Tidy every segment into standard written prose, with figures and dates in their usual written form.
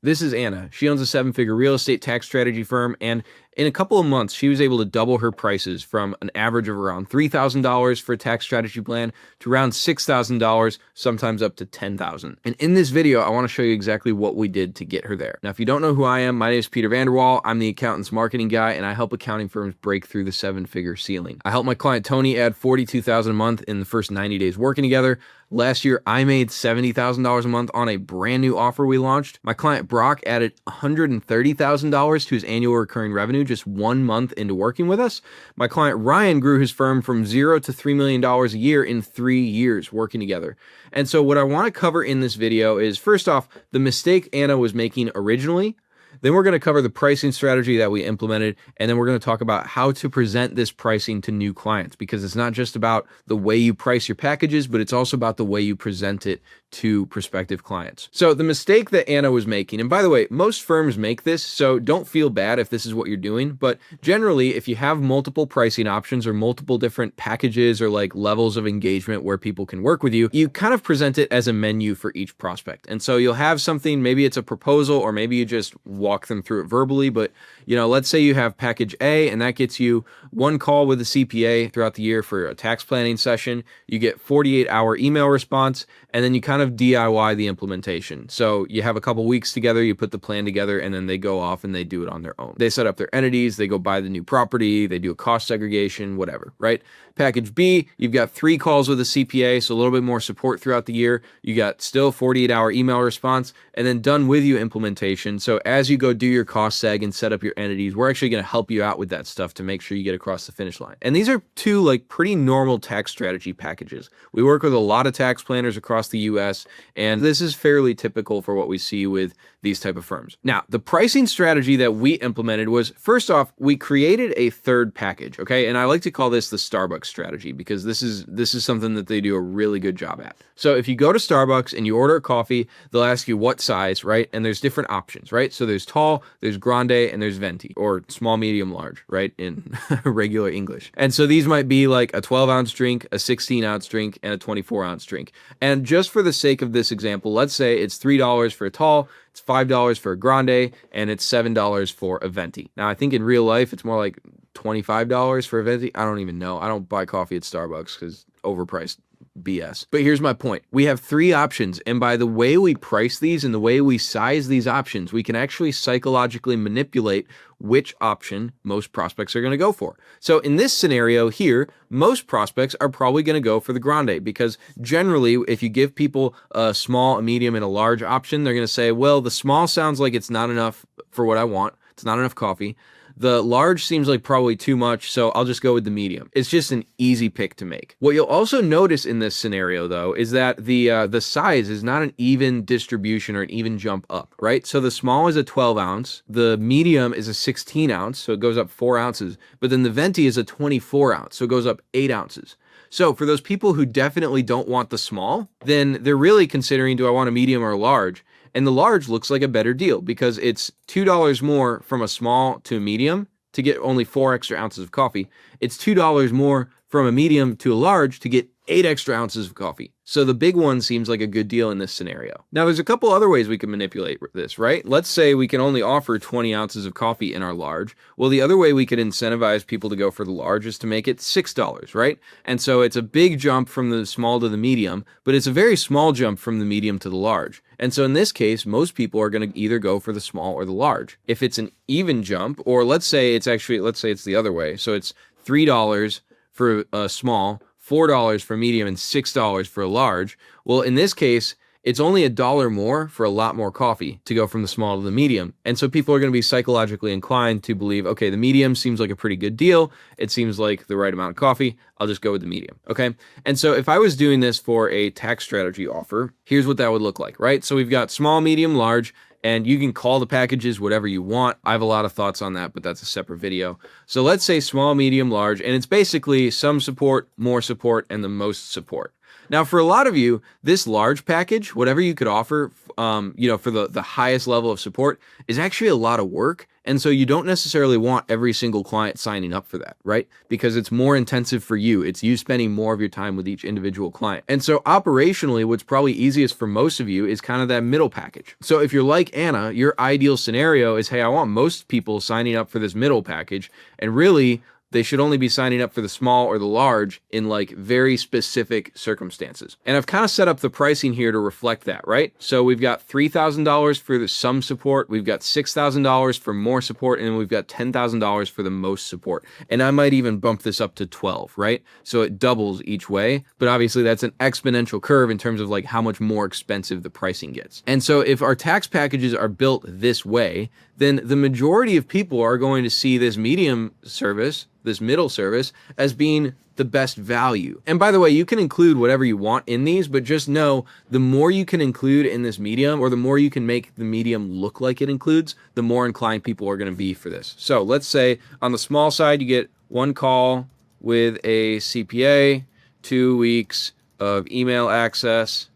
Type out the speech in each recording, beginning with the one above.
This is Anna. She owns a 7-figure real estate tax strategy firm, and in a couple of months, she was able to double her prices from an average of around $3,000 for a tax strategy plan to around $6,000, sometimes up to $10,000. And in this video, I want to show you exactly what we did to get her there. Now, if you don't know who I am, my name is Peter Vanderwall. I'm the accountant's marketing guy, and I help accounting firms break through the 7-figure ceiling. I helped my client Tony add $42,000 a month in the first 90 days working together. Last year, I made $70,000 a month on a brand new offer we launched. My client Brock added $130,000 to his annual recurring revenue just 1 month into working with us. My client Ryan grew his firm from $0 to $3 million a year in 3 years working together. And so what I want to cover in this video is, first off, the mistake Anna was making originally. Then we're going to cover the pricing strategy that we implemented, and then we're going to talk about how to present this pricing to new clients, because it's not just about the way you price your packages, but it's also about the way you present it to prospective clients. So the mistake that Anna was making, and by the way, most firms make this, so don't feel bad if this is what you're doing, but generally, if you have multiple pricing options or multiple different packages or like levels of engagement where people can work with you, you kind of present it as a menu for each prospect. And so you'll have something, maybe it's a proposal, or maybe you just walk them through it verbally, but let's say you have package A, and that gets you 1 call with a CPA throughout the year for a tax planning session. You get 48-hour email response, and then you kind of DIY the implementation. So you have a couple weeks together, you put the plan together, and then they go off and they do it on their own. They set up their entities, they go buy the new property, they do a cost segregation, whatever, right? Package B, you've got 3 calls with a CPA, so a little bit more support throughout the year. You got still 48-hour email response, and then done with you implementation. So as you go do your cost seg and set up your entities, we're actually going to help you out with that stuff to make sure you get across the finish line. And these are 2 like pretty normal tax strategy packages. We work with a lot of tax planners across the US, and this is fairly typical for what we see with these type of firms. Now, the pricing strategy that we implemented was, first off, we created a 3rd package, okay? And I like to call this the Starbucks strategy, because this is something that they do a really good job at. So if you go to Starbucks and you order a coffee, they'll ask you what size, right? And there's different options, right? So there's tall, there's grande, and there's venti, or small, medium, large, right? In regular English. And so these might be like a 12-ounce drink, a 16-ounce drink, and a 24-ounce drink. And just for the sake of this example, let's say it's $3 for a tall, it's $5 for a grande, and it's $7 for a venti. Now, I think in real life, it's more like $25 for a venti. I don't even know. I don't buy coffee at Starbucks because overpriced BS. But here's my point. We have 3 options, and by the way we price these and the way we size these options, we can actually psychologically manipulate which option most prospects are going to go for. So in this scenario here, most prospects are probably going to go for the grande, because generally, if you give people a small, a medium, and a large option, they're going to say, well, the small sounds like it's not enough for what I want. It's not enough coffee. The large seems like probably too much, so I'll just go with the medium. It's just an easy pick to make. What you'll also notice in this scenario, though, is that the size is not an even distribution or an even jump up, right? So the small is a 12-ounce, the medium is a 16-ounce, so it goes up 4 ounces, but then the venti is a 24-ounce, so it goes up 8 ounces. So for those people who definitely don't want the small, then they're really considering, do I want a medium or a large? And the large looks like a better deal, because it's $2 more from a small to a medium to get only 4 extra ounces of coffee. It's $2 more from a medium to a large to get 8 extra ounces of coffee. So the big one seems like a good deal in this scenario. Now, there's a couple other ways we can manipulate this, right? Let's say we can only offer 20 ounces of coffee in our large. Well, the other way we could incentivize people to go for the large is to make it $6, right? And so it's a big jump from the small to the medium, but it's a very small jump from the medium to the large. And so in this case, most people are going to either go for the small or the large. If it's an even jump, or let's say it's the other way. So it's $3 for a small, $4 for medium, and $6 for a large. Well, in this case, it's only $1 more for a lot more coffee to go from the small to the medium. And so people are going to be psychologically inclined to believe, okay, the medium seems like a pretty good deal. It seems like the right amount of coffee. I'll just go with the medium, okay? And so if I was doing this for a tax strategy offer, here's what that would look like, right? So we've got small, medium, large, and you can call the packages whatever you want. I have a lot of thoughts on that, but that's a separate video. So let's say small, medium, large, and it's basically some support, more support, and the most support. Now, for a lot of you, this large package, whatever you could offer, for the highest level of support is actually a lot of work. And so you don't necessarily want every single client signing up for that, right? Because it's more intensive for you. It's you spending more of your time with each individual client. And so operationally, what's probably easiest for most of you is kind of that middle package. So if you're like Anna, your ideal scenario is, hey, I want most people signing up for this middle package. And really, they should only be signing up for the small or the large in like very specific circumstances. And I've kind of set up the pricing here to reflect that, right? So we've got $3,000 for the some support, we've got $6,000 for more support, and then we've got $10,000 for the most support. And I might even bump this up to 12, right? So it doubles each way, but obviously that's an exponential curve in terms of like how much more expensive the pricing gets. And so if our tax packages are built this way, then the majority of people are going to see this medium service, this middle service, as being the best value. And by the way, you can include whatever you want in these, but just know the more you can include in this medium, or the more you can make the medium look like it includes, the more inclined people are going to be for this. So let's say on the small side, you get one call with a CPA, 2 weeks of email access,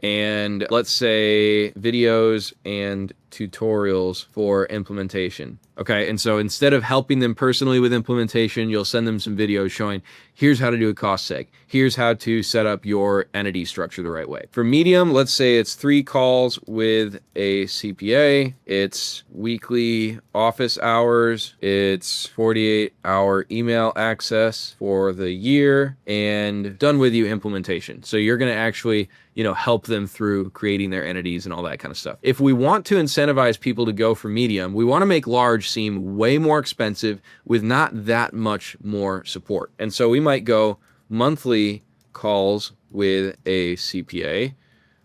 and let's say videos and tutorials for implementation. Okay, and so instead of helping them personally with implementation, you'll send them some videos showing here's how to do a cost seg. Here's how to set up your entity structure the right way. For medium, let's say it's 3 calls with a CPA. It's weekly office hours. It's 48-hour email access for the year, and done with you implementation. So you're going to actually, help them through creating their entities and all that kind of stuff. If we want to incentivize people to go for medium, we want to make large seem way more expensive with not that much more support. And so we might go monthly calls with a CPA,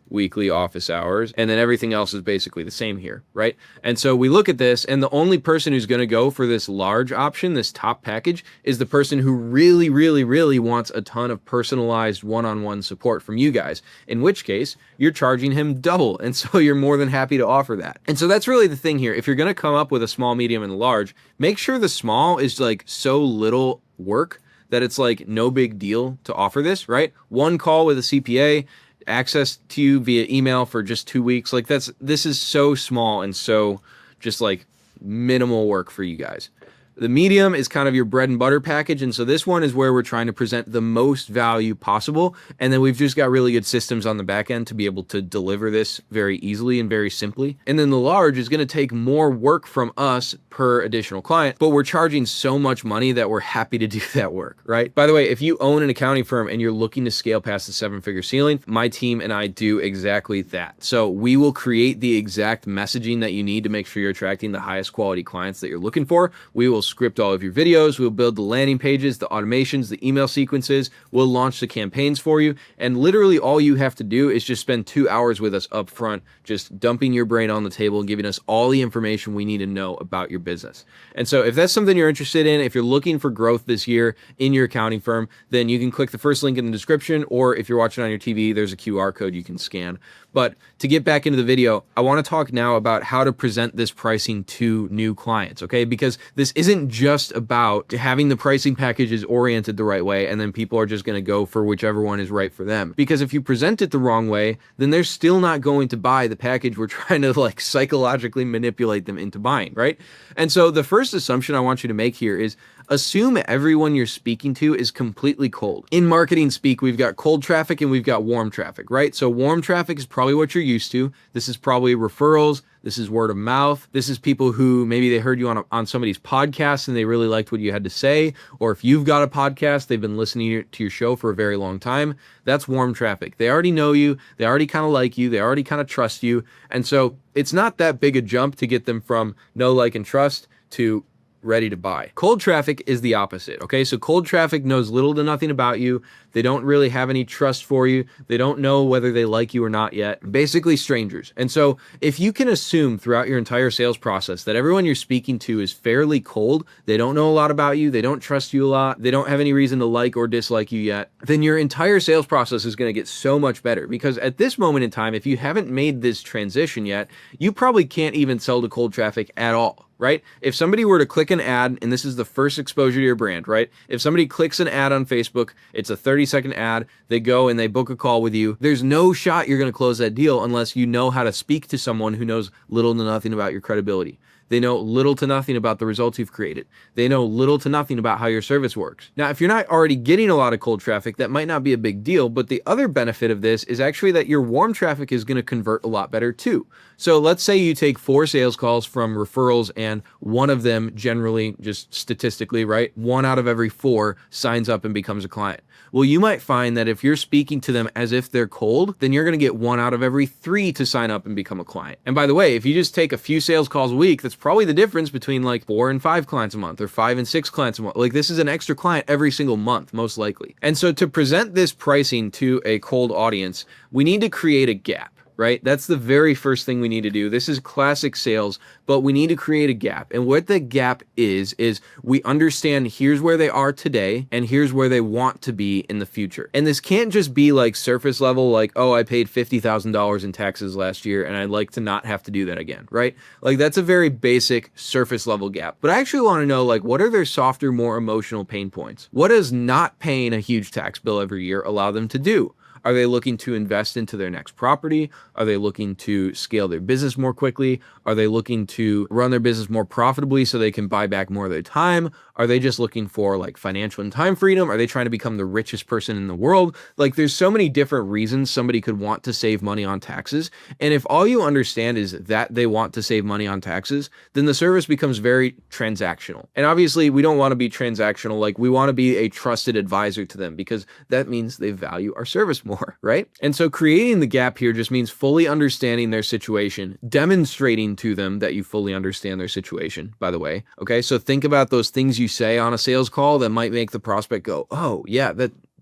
weekly office hours, and then everything else is basically the same here, right? And so we look at this, and the only person who's going to go for this large option, this top package, is the person who really, really, really wants a ton of personalized one-on-one support from you guys, in which case you're charging him double. And so you're more than happy to offer that. And so that's really the thing here. If you're going to come up with a small, medium, and large, make sure the small is like so little work that it's like no big deal to offer this, right? One call with a CPA, access to you via email for just 2 weeks. Like this is so small and so just like minimal work for you guys. The medium is kind of your bread and butter package. And so this one is where we're trying to present the most value possible. And then we've just got really good systems on the back end to be able to deliver this very easily and very simply. And then the large is going to take more work from us per additional client, but we're charging so much money that we're happy to do that work, right? By the way, if you own an accounting firm and you're looking to scale past the 7-figure ceiling, my team and I do exactly that. So we will create the exact messaging that you need to make sure you're attracting the highest quality clients that you're looking for. We will script all of your videos. We'll build the landing pages, the automations, the email sequences. We'll launch the campaigns for you. And literally all you have to do is just spend 2 hours with us up front, just dumping your brain on the table and giving us all the information we need to know about your business. And so if that's something you're interested in, if you're looking for growth this year in your accounting firm, then you can click the first link in the description, or if you're watching on your TV, there's a QR code you can scan. But to get back into the video, I want to talk now about how to present this pricing to new clients, okay? Because this isn't just about having the pricing packages oriented the right way and then people are just going to go for whichever one is right for them. Because if you present it the wrong way, then they're still not going to buy the package we're trying to like psychologically manipulate them into buying, right? And so the first assumption I want you to make here is assume everyone you're speaking to is completely cold. In marketing speak, we've got cold traffic and we've got warm traffic, right? So warm traffic is probably what you're used to. This is probably referrals. This is word of mouth. This is people who maybe they heard you on somebody's podcast and they really liked what you had to say. Or if you've got a podcast, they've been listening to your show for a very long time. That's warm traffic. They already know you. They already kind of like you. They already kind of trust you. And so it's not that big a jump to get them from know, like, and trust to ready to buy. Cold traffic is the opposite, okay? So cold traffic knows little to nothing about you. They don't really have any trust for you. They don't know whether they like you or not yet. Basically strangers. And so if you can assume throughout your entire sales process that everyone you're speaking to is fairly cold, they don't know a lot about you, they don't trust you a lot, they don't have any reason to like or dislike you yet, then your entire sales process is going to get so much better. Because at this moment in time, if you haven't made this transition yet, you probably can't even sell to cold traffic at all, right? If somebody were to click an ad, and this is the first exposure to your brand, right? If somebody clicks an ad on Facebook, it's a 30-second ad, they go and they book a call with you, there's no shot you're going to close that deal unless you know how to speak to someone who knows little to nothing about your credibility. They know little to nothing about the results you've created. They know little to nothing about how your service works. Now, if you're not already getting a lot of cold traffic, that might not be a big deal, but the other benefit of this is actually that your warm traffic is going to convert a lot better too. So let's say you take 4 sales calls from referrals and one of them, generally, just statistically, right? 1 out of every 4 signs up and becomes a client. Well, you might find that if you're speaking to them as if they're cold, then you're going to get 1 out of every 3 to sign up and become a client. And by the way, if you just take a few sales calls a week, that's probably the difference between like 4 and 5 clients a month or 5 and 6 clients a month. Like this is an extra client every single month, most likely. And so to present this pricing to a cold audience, we need to create a gap. Right? That's the very first thing we need to do. This is classic sales, but we need to create a gap. And what the gap is we understand here's where they are today and here's where they want to be in the future. And this can't just be like surface level, like, oh, I paid $50,000 in taxes last year and I'd like to not have to do that again, right? Like that's a very basic surface level gap. But I actually want to know, like, what are their softer, more emotional pain points? What does not paying a huge tax bill every year allow them to do? Are they looking to invest into their next property? Are they looking to scale their business more quickly? Are they looking to run their business more profitably so they can buy back more of their time? Are they just looking for like financial and time freedom? Are they trying to become the richest person in the world? Like there's so many different reasons somebody could want to save money on taxes. And if all you understand is that they want to save money on taxes, then the service becomes very transactional. And obviously we don't want to be transactional. Like we want to be a trusted advisor to them because that means they value our service more, right? And so creating the gap here just means fully understanding their situation, demonstrating to them that you fully understand their situation, by the way. Okay. So think about those things you say on a sales call that might make the prospect go, oh yeah,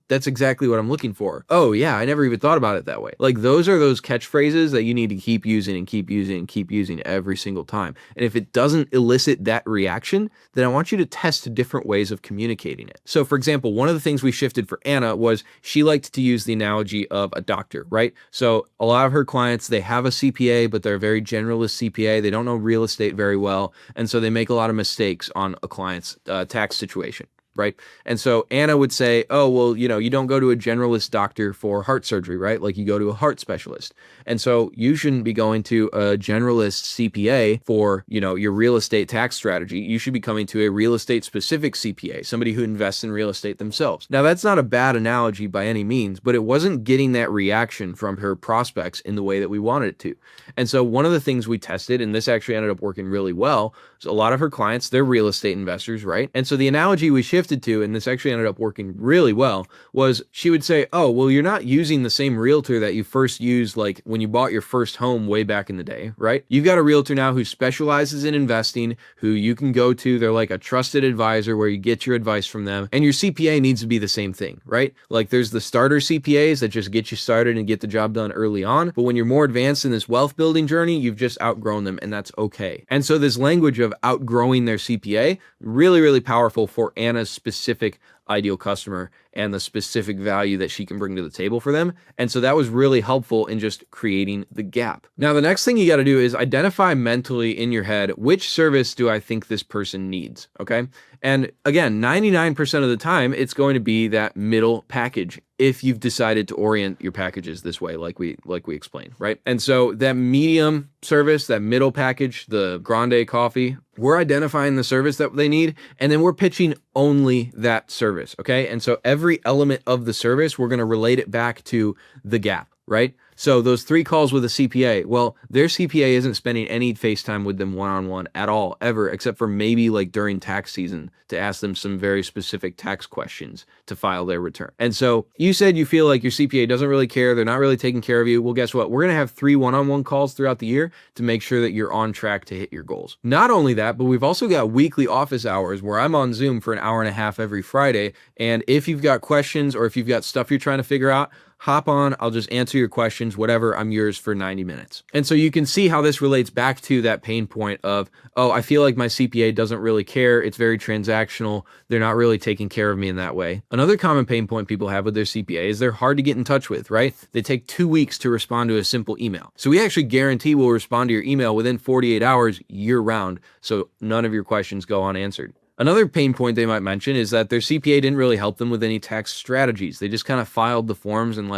that's exactly what I'm looking for. Oh yeah, I never even thought about it that way. Like those are those catchphrases that you need to keep using and keep using and keep using every single time. And if it doesn't elicit that reaction, then I want you to test different ways of communicating it. So for example, one of the things we shifted for Anna was she liked to use the analogy of a doctor, right? So a lot of her clients, they have a CPA, but they're a very generalist CPA. They don't know real estate very well. And so they make a lot of mistakes on a client's tax situation. Right. And so Anna would say, oh, well, you don't go to a generalist doctor for heart surgery, right? Like you go to a heart specialist. And so you shouldn't be going to a generalist CPA for, your real estate tax strategy. You should be coming to a real estate specific CPA, somebody who invests in real estate themselves. Now, that's not a bad analogy by any means, but it wasn't getting that reaction from her prospects in the way that we wanted it to. And so one of the things we tested, and this actually ended up working really well, is a lot of her clients, they're real estate investors, right? And so the analogy we shifted to, and this actually ended up working really well, was she would say, oh, well, you're not using the same realtor that you first used like when you bought your first home way back in the day, right? You've got a realtor now who specializes in investing, who you can go to. They're like a trusted advisor where you get your advice from them. And your CPA needs to be the same thing, right? Like there's the starter CPAs that just get you started and get the job done early on. But when you're more advanced in this wealth building journey, you've just outgrown them, and that's okay. And so this language of outgrowing their CPA, really, really powerful for Anna's specific ideal customer and the specific value that she can bring to the table for them. And so that was really helpful in just creating the gap. Now, the next thing you got to do is identify mentally in your head, which service do I think this person needs? Okay. And again, 99% of the time, it's going to be that middle package if you've decided to orient your packages this way, like we explained, right? And so that medium service, that middle package, the grande coffee, we're identifying the service that they need, and then we're pitching only that service, okay? And so every element of the service, we're going to relate it back to the gap, right? So those 3 calls with a CPA, well, their CPA isn't spending any FaceTime with them one-on-one at all, ever, except for maybe like during tax season to ask them some very specific tax questions to file their return. And so you said you feel like your CPA doesn't really care, they're not really taking care of you. Well, guess what? We're going to have 3 one-on-one calls throughout the year to make sure that you're on track to hit your goals. Not only that, but we've also got weekly office hours where I'm on Zoom for an hour and a half every Friday. And if you've got questions or if you've got stuff you're trying to figure out, hop on, I'll just answer your questions. questions, whatever, I'm yours for 90 minutes. And so you can see how this relates back to that pain point of, oh, I feel like my CPA doesn't really care. It's very transactional. They're not really taking care of me in that way. Another common pain point people have with their CPA is they're hard to get in touch with, right? They take 2 weeks to respond to a simple email. So we actually guarantee we'll respond to your email within 48 hours year round, so none of your questions go unanswered. Another pain point they might mention is that their CPA didn't really help them with any tax strategies. They just kind of filed the forms and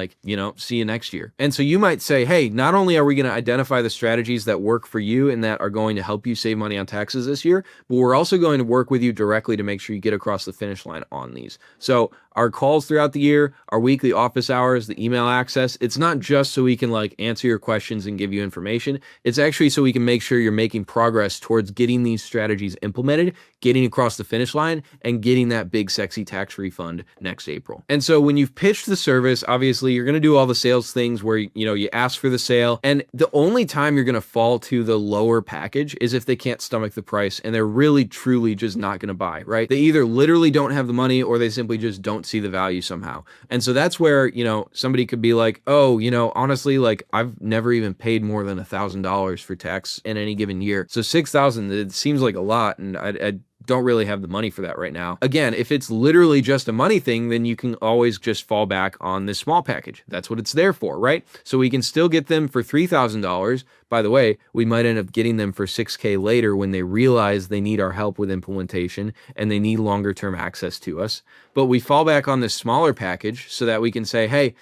see you next year. And so you might say, hey, not only are we going to identify the strategies that work for you and that are going to help you save money on taxes this year, but we're also going to work with you directly to make sure you get across the finish line on these. So our calls throughout the year, our weekly office hours, the email access, it's not just so we can answer your questions and give you information. It's actually so we can make sure you're making progress towards getting these strategies implemented, getting across the finish line, and getting that big sexy tax refund next April. And so when you've pitched the service, obviously you're going to do all the sales things where you ask for the sale, and the only time you're going to fall to the lower package is if they can't stomach the price and they're really truly just not going to buy, right? They either literally don't have the money or they simply just don't see the value somehow. And so that's where, somebody could be like, oh, honestly, I've never even paid more than $1,000 for tax in any given year. So 6,000, it seems like a lot. And I don't really have the money for that right now. Again, if it's literally just a money thing, then you can always just fall back on this small package. That's what it's there for, right? So we can still get them for $3,000. By the way, we might end up getting them for $6,000 later when they realize they need our help with implementation and they need longer term access to us. But we fall back on this smaller package so that we can say, hey,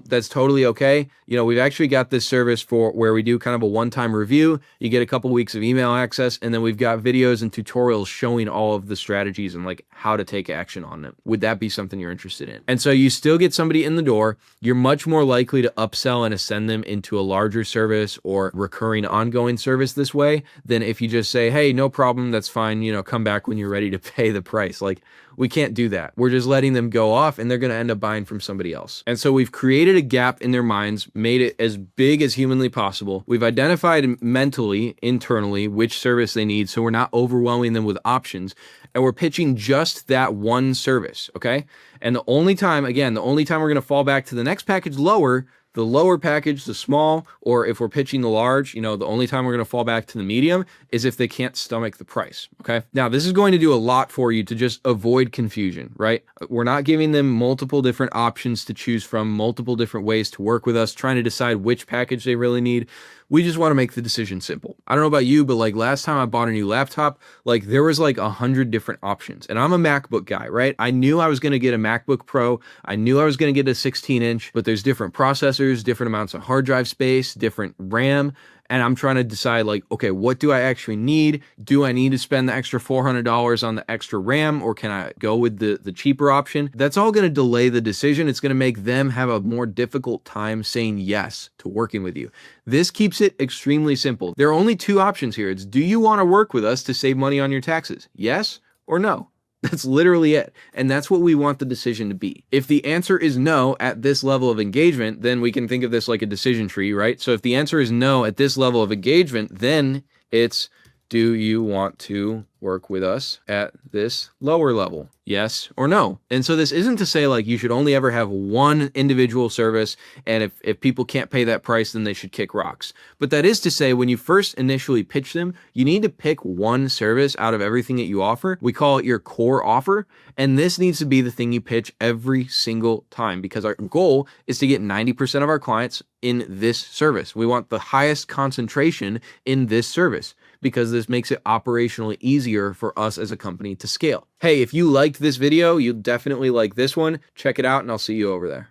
that's totally okay. We've actually got this service for where we do kind of a one-time review. You get a couple weeks of email access, and then we've got videos and tutorials showing all of the strategies and how to take action on them. Would that be something you're interested in? And so you still get somebody in the door. You're much more likely to upsell and ascend them into a larger service or recurring ongoing service this way than if you just say, hey, no problem, that's fine, come back when you're ready to pay the price. We can't do that. We're just letting them go off and they're going to end up buying from somebody else. And so we've created a gap in their minds, made it as big as humanly possible. We've identified mentally, internally, which service they need, so we're not overwhelming them with options. And we're pitching just that one service, okay? And the only time we're going to fall back to the next package lower, the lower package, the small, or if we're pitching the large, the only time we're going to fall back to the medium is if they can't stomach the price, okay? Now, this is going to do a lot for you to just avoid confusion, right? We're not giving them multiple different options to choose from, multiple different ways to work with us, trying to decide which package they really need. We just want to make the decision simple. I don't know about you, but last time I bought a new laptop, there was 100 different options. And I'm a MacBook guy, right? I knew I was going to get a MacBook Pro. I knew I was going to get a 16-inch, but there's different processors, different amounts of hard drive space, different RAM. And I'm trying to decide okay, what do I actually need? Do I need to spend the extra $400 on the extra RAM, or can I go with the cheaper option? That's all going to delay the decision. It's going to make them have a more difficult time saying yes to working with you. This keeps it extremely simple. There are only two options here. It's, do you want to work with us to save money on your taxes? Yes or no? That's literally it. And that's what we want the decision to be. If the answer is no at this level of engagement, then we can think of this like a decision tree, right? So if the answer is no at this level of engagement, then it's, do you want to work with us at this lower level? Yes or no? And so this isn't to say you should only ever have one individual service, and if people can't pay that price, then they should kick rocks. But that is to say, when you first initially pitch them, you need to pick one service out of everything that you offer. We call it your core offer. And this needs to be the thing you pitch every single time, because our goal is to get 90% of our clients in this service. We want the highest concentration in this service, because this makes it operationally easier for us as a company to scale. Hey, if you liked this video, you'll definitely like this one. Check it out, and I'll see you over there.